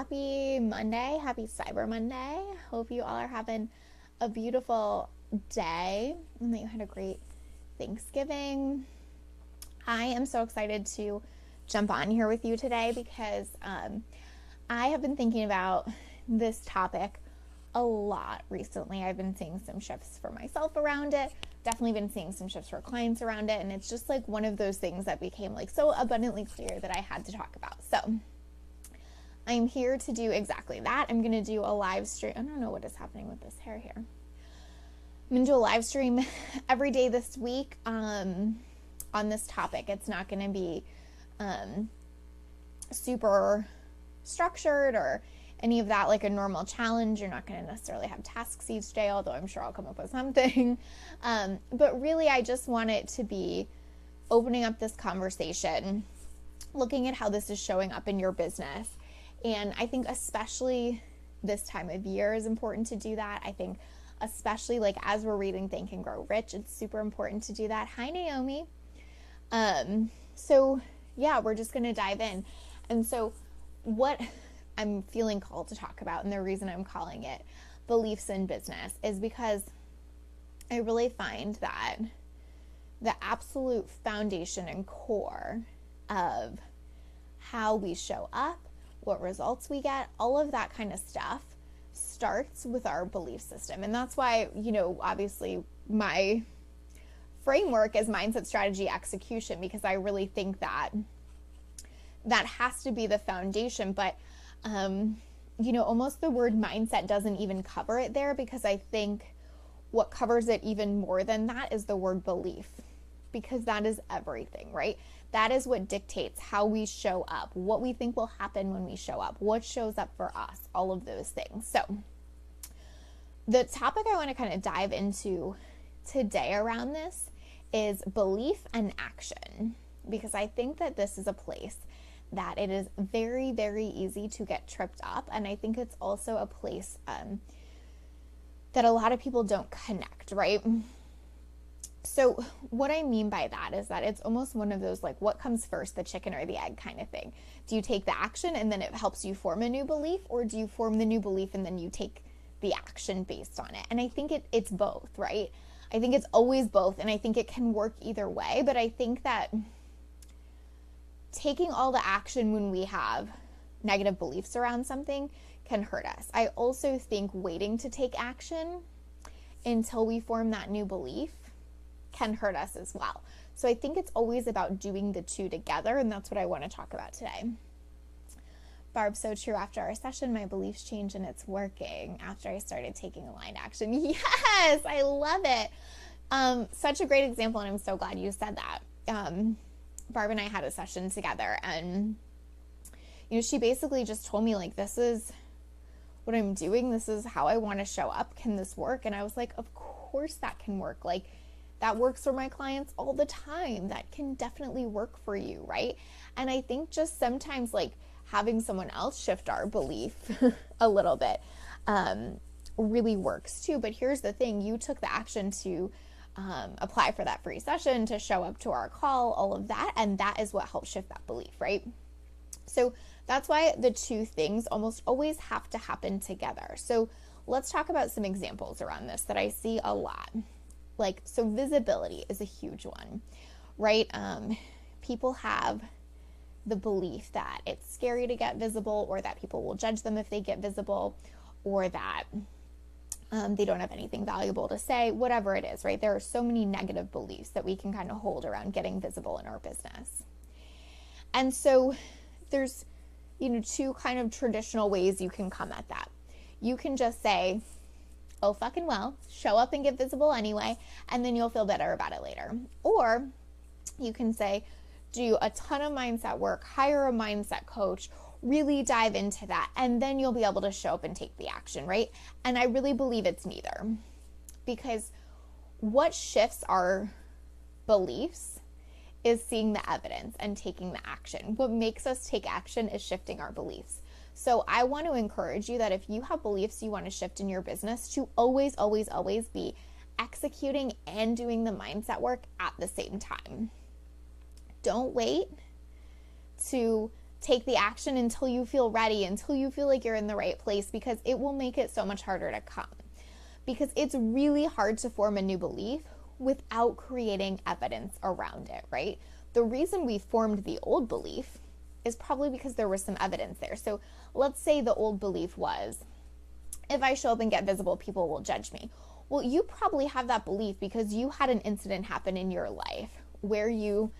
Happy Monday. Happy Cyber Monday. Hope you all are having a beautiful day and that you had a great Thanksgiving. I am so excited to jump on here with you today because I have been thinking about this topic a lot recently. I've been seeing some shifts for myself around it, definitely been seeing some shifts for clients around it, and it's just like one of those things that became like so abundantly clear that I had to talk about. So I'm here to do exactly that. I'm going to do a live stream. I don't know what is happening with this hair here. I'm going to do a live stream every day this week on this topic. It's not going to be super structured or any of that like a normal challenge. You're not going to necessarily have tasks each day, although I'm sure I'll come up with something. But really, I just want it to be opening up this conversation, looking at how this is showing up in your business. And I think especially this time of year is important to do that. I think especially like as we're reading Think and Grow Rich, it's super important to do that. Hi, Naomi. So yeah, we're just going to dive in. And so what I'm feeling called to talk about, and the reason I'm calling it beliefs in business, is because I really find that the absolute foundation and core of how we show up, what results we get, all of that kind of stuff starts with our belief system. And that's why, obviously my framework is mindset, strategy, execution, because I really think that that has to be the foundation. But, almost the word mindset doesn't even cover it there, because I think what covers it even more than that is the word belief, because that is everything, right? That is what dictates how we show up, what we think will happen when we show up, what shows up for us, all of those things. So the topic I want to kind of dive into today around this is belief and action, because I think that this is a place that it is very, very easy to get tripped up. And I think it's also a place that a lot of people don't connect, right? So what I mean by that is that it's almost one of those like, what comes first, the chicken or the egg kind of thing? Do you take the action and then it helps you form a new belief, or do you form the new belief and then you take the action based on it? And I think it's both, right? I think it's always both, and I think it can work either way. But I think that taking all the action when we have negative beliefs around something can hurt us. I also think waiting to take action until we form that new belief can hurt us as well. So I think it's always about doing the two together, and that's what I want to talk about today. Barb, so true. After our session, my beliefs changed and it's working after I started taking aligned action. Yes, I love it. Such a great example, and I'm so glad you said that. Barb and I had a session together, and she basically just told me, like, this is what I'm doing. This is how I want to show up. Can this work? And I was like, of course that can work. Like, that works for my clients all the time. That can definitely work for you, right? And I think just sometimes like having someone else shift our belief a little bit really works too. But here's the thing. You took the action to apply for that free session, to show up to our call, all of that. And that is what helps shift that belief, right? So that's why the two things almost always have to happen together. So let's talk about some examples around this that I see a lot. Like, so visibility is a huge one, right? People have the belief that it's scary to get visible, or that people will judge them if they get visible, or that they don't have anything valuable to say, whatever it is, right? There are so many negative beliefs that we can kind of hold around getting visible in our business. And so there's, two kind of traditional ways you can come at that. You can just say, oh, fucking well, show up and get visible anyway, and then you'll feel better about it later. Or you can say, do a ton of mindset work, hire a mindset coach, really dive into that, and then you'll be able to show up and take the action, right? And I really believe it's neither, because what shifts our beliefs is seeing the evidence and taking the action. What makes us take action is shifting our beliefs. So I want to encourage you that if you have beliefs you want to shift in your business, to always, always, always be executing and doing the mindset work at the same time. Don't wait to take the action until you feel ready, until you feel like you're in the right place, because it will make it so much harder to come. Because it's really hard to form a new belief without creating evidence around it, right? The reason we formed the old belief is probably because there was some evidence there. So let's say the old belief was, if I show up and get visible, people will judge me. Well, you probably have that belief because you had an incident happen in your life where you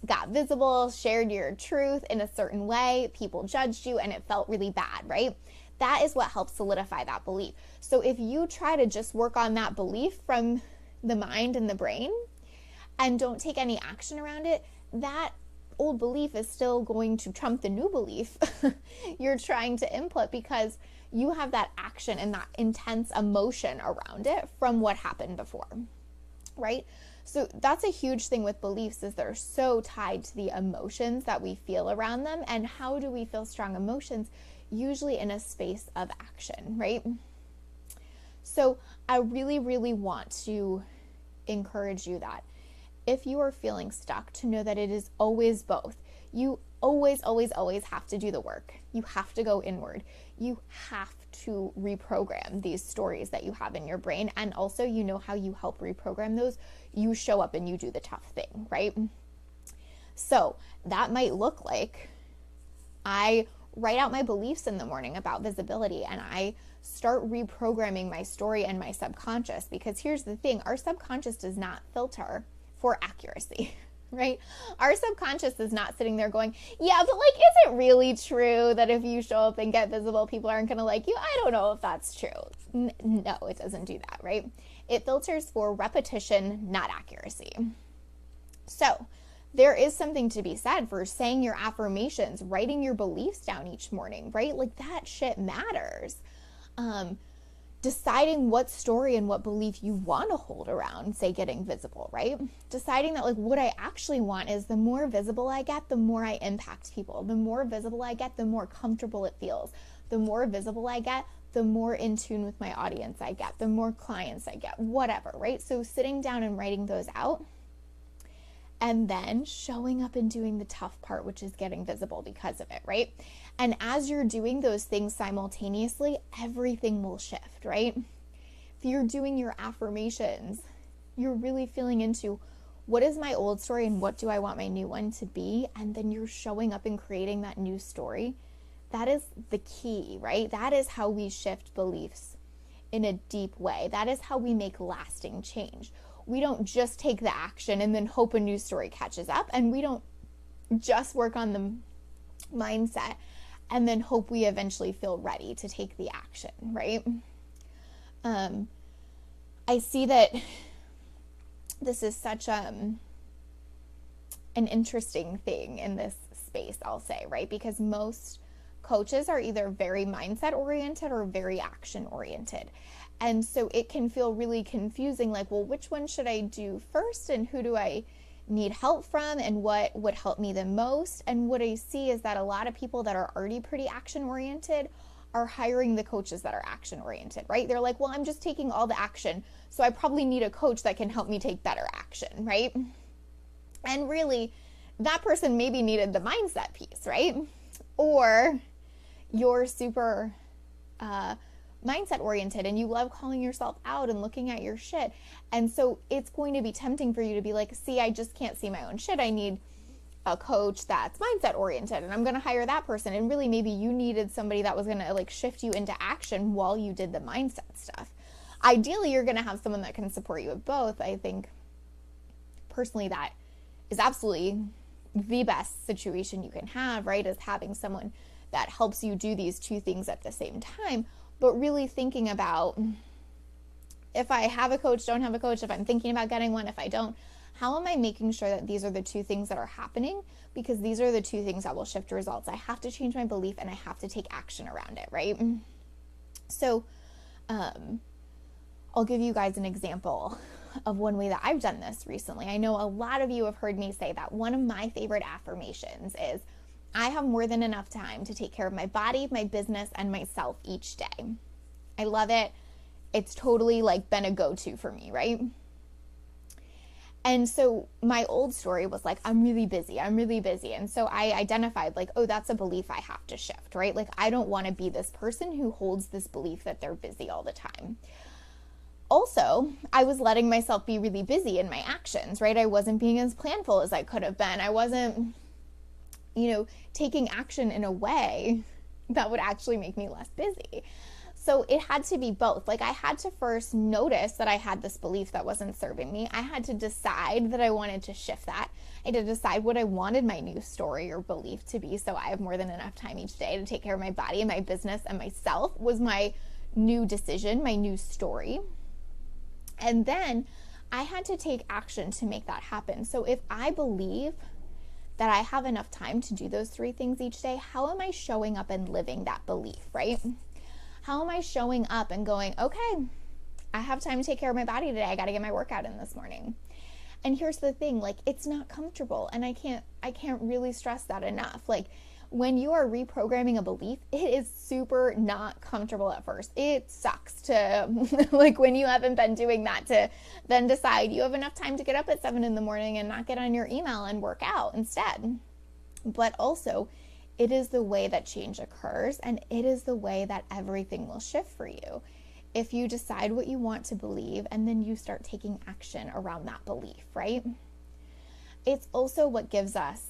got visible, shared your truth in a certain way, people judged you, and it felt really bad, right? That is what helps solidify that belief. So if you try to just work on that belief from the mind and the brain and don't take any action around it, that old belief is still going to trump the new belief you're trying to input, because you have that action and that intense emotion around it from what happened before, right? So that's a huge thing with beliefs, is they're so tied to the emotions that we feel around them. And how do we feel strong emotions? Usually in a space of action, right? So I really, really want to encourage you that if you are feeling stuck, to know that it is always both. You always, always, always have to do the work. You have to go inward. You have to reprogram these stories that you have in your brain. And also, you know how you help reprogram those? You show up and you do the tough thing, right? So that might look like I write out my beliefs in the morning about visibility, and I start reprogramming my story and my subconscious. Because here's the thing, our subconscious does not filter for accuracy, right? Our subconscious is not sitting there going, yeah, but like, is it really true that if you show up and get visible, people aren't going to like you? I don't know if that's true. No, it doesn't do that, right? It filters for repetition, not accuracy. So there is something to be said for saying your affirmations, writing your beliefs down each morning, right? Like, that shit matters. Deciding what story and what belief you want to hold around, say, getting visible, right? Deciding that, like, what I actually want is the more visible I get, the more I impact people. The more visible I get, the more comfortable it feels. The more visible I get, the more in tune with my audience I get, the more clients I get, whatever, right? So sitting down and writing those out, and then showing up and doing the tough part, which is getting visible because of it, right? And as you're doing those things simultaneously, everything will shift, right? If you're doing your affirmations, you're really feeling into, what is my old story and what do I want my new one to be? And then you're showing up and creating that new story. That is the key, right? That is how we shift beliefs in a deep way. That is how we make lasting change. We don't just take the action and then hope a new story catches up. And we don't just work on the mindset and then hope we eventually feel ready to take the action, right? I see that this is such an interesting thing in this space, I'll say, right? Because most coaches are either very mindset oriented or very action oriented. And so it can feel really confusing, like, well, which one should I do first? And who do I need help from? And what would help me the most? And what I see is that a lot of people that are already pretty action oriented are hiring the coaches that are action oriented, right? They're like, well, I'm just taking all the action, so I probably need a coach that can help me take better action, right? And really, that person maybe needed the mindset piece, right? Or you're super mindset oriented and you love calling yourself out and looking at your shit. And so it's going to be tempting for you to be like, see, I just can't see my own shit. I need a coach that's mindset oriented and I'm going to hire that person. And really, maybe you needed somebody that was going to like shift you into action while you did the mindset stuff. Ideally, you're going to have someone that can support you with both. I think personally that is absolutely the best situation you can have, right? Is having someone that helps you do these two things at the same time. But really thinking about, if I have a coach, don't have a coach, if I'm thinking about getting one, if I don't, how am I making sure that these are the two things that are happening? Because these are the two things that will shift results. I have to change my belief and I have to take action around it, right? So I'll give you guys an example of one way that I've done this recently. I know a lot of you have heard me say that one of my favorite affirmations is, I have more than enough time to take care of my body, my business, and myself each day. I love it. It's totally like been a go-to for me, right? And so my old story was like, I'm really busy. I'm really busy. And so I identified like, oh, that's a belief I have to shift, right? Like, I don't want to be this person who holds this belief that they're busy all the time. Also, I was letting myself be really busy in my actions, right? I wasn't being as planful as I could have been. I wasn't, taking action in a way that would actually make me less busy. So it had to be both. Like, I had to first notice that I had this belief that wasn't serving me. I had to decide that I wanted to shift that. I had to decide what I wanted my new story or belief to be, so I have more than enough time each day to take care of my body and my business and myself was my new decision, my new story. And then I had to take action to make that happen. So if I believe that I have enough time to do those 3 things each day, how am I showing up and living that belief, right? How am I showing up and going, okay, I have time to take care of my body today. I got to get my workout in this morning. And here's the thing, like, it's not comfortable. And I can't really stress that enough. Like, when you are reprogramming a belief, it is super not comfortable at first. It sucks to, like, when you haven't been doing that, to then decide you have enough time to get up at 7 a.m. and not get on your email and work out instead. But also, it is the way that change occurs, and it is the way that everything will shift for you. If you decide what you want to believe, and then you start taking action around that belief, right? It's also what gives us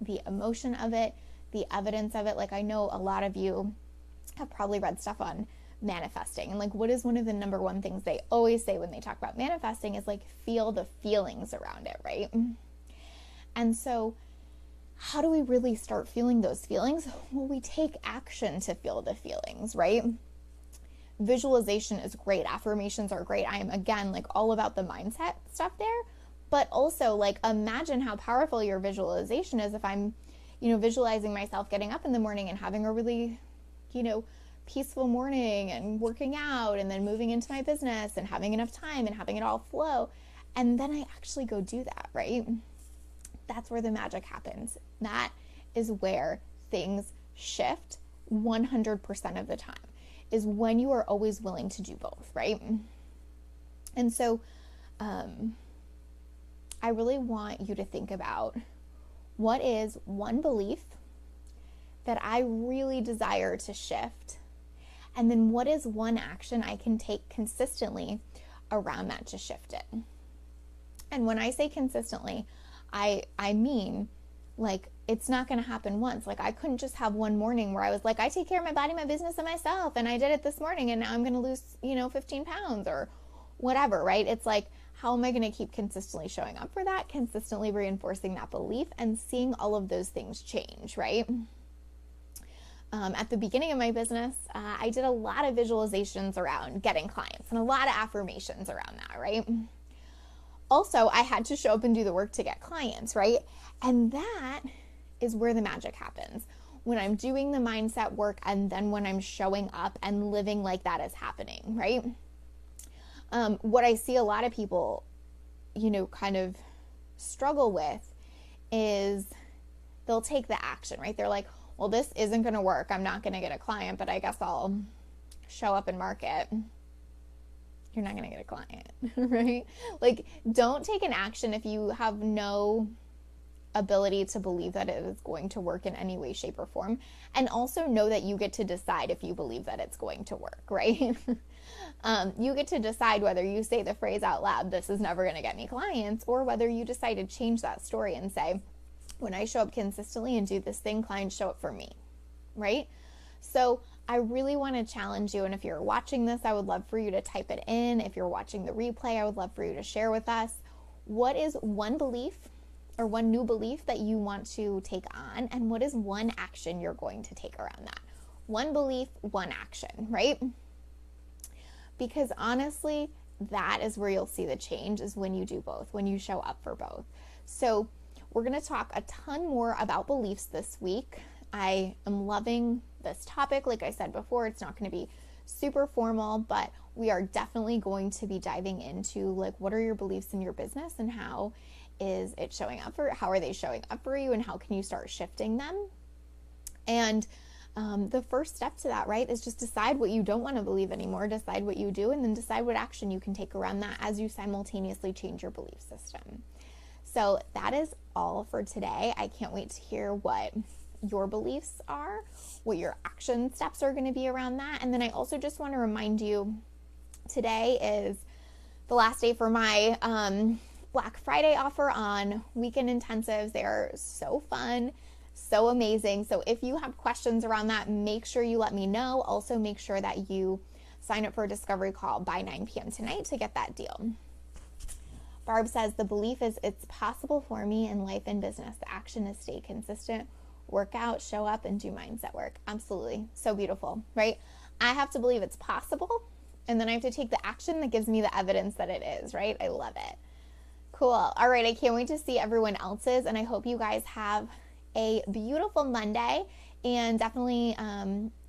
the emotion of it, the evidence of it. Like, I know a lot of you have probably read stuff on manifesting, and like, what is one of the number one things they always say when they talk about manifesting is like, feel the feelings around it, right? And so how do we really start feeling those feelings? Well, we take action to feel the feelings, right? Visualization is great. Affirmations are great. I am, again, like, all about the mindset stuff there. But also, like, imagine how powerful your visualization is if I'm, visualizing myself getting up in the morning and having a really, peaceful morning and working out and then moving into my business and having enough time and having it all flow. And then I actually go do that, right? That's where the magic happens. That is where things shift 100% of the time, is when you are always willing to do both, right? And so I really want you to think about, what is one belief that I really desire to shift? And then what is one action I can take consistently around that to shift it? And when I say consistently, I mean, like, it's not going to happen once. Like, I couldn't just have one morning where I was like, I take care of my body, my business, and myself, and I did it this morning, and now I'm going to lose, 15 pounds or whatever, right? It's like, how am I going to keep consistently showing up for that, consistently reinforcing that belief, and seeing all of those things change, right? At the beginning of my business, I did a lot of visualizations around getting clients and a lot of affirmations around that, right? Also, I had to show up and do the work to get clients, right? And that is where the magic happens. When I'm doing the mindset work, and then when I'm showing up and living like that is happening, right? What I see a lot of people, kind of struggle with is they'll take the action, right? They're like, well, this isn't going to work. I'm not going to get a client, but I guess I'll show up and market. You're not going to get a client, right? Like, don't take an action if you have no ability to believe that it is going to work in any way, shape, or form. And also know that you get to decide if you believe that it's going to work, right? You get to decide whether you say the phrase out loud, this is never going to get me clients, or whether you decide to change that story and say, when I show up consistently and do this thing, clients show up for me, right? So I really want to challenge you. And if you're watching this, I would love for you to type it in. If you're watching the replay, I would love for you to share with us. What is one belief or one new belief that you want to take on? And what is one action you're going to take around that? One belief, one action, right? Because honestly, that is where you'll see the change, is when you do both, when you show up for both. So we're going to talk a ton more about beliefs this week. I am loving this topic. Like I said before, it's not going to be super formal, but we are definitely going to be diving into, like, what are your beliefs in your business and how is it showing up how are they showing up for you, and how can you start shifting them? And the first step to that, right, is just decide what you don't want to believe anymore, decide what you do, and then decide what action you can take around that as you simultaneously change your belief system. So that is all for today. I can't wait to hear what your beliefs are, what your action steps are going to be around that. And then I also just want to remind you, today is the last day for my Black Friday offer on weekend intensives. They are so fun, so amazing. So if you have questions around that, make sure you let me know. Also, make sure that you sign up for a discovery call by 9 p.m. tonight to get that deal. Barb says, the belief is it's possible for me in life and business. The action is stay consistent, work out, show up, and do mindset work. Absolutely. So beautiful, right? I have to believe it's possible, and then I have to take the action that gives me the evidence that it is, right? I love it. Cool. All right. I can't wait to see everyone else's, and I hope you guys have a beautiful Monday, and definitely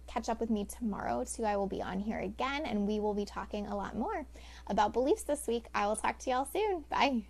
catch up with me tomorrow too. I will be on here again, and we will be talking a lot more about beliefs this week. I will talk to y'all soon. Bye.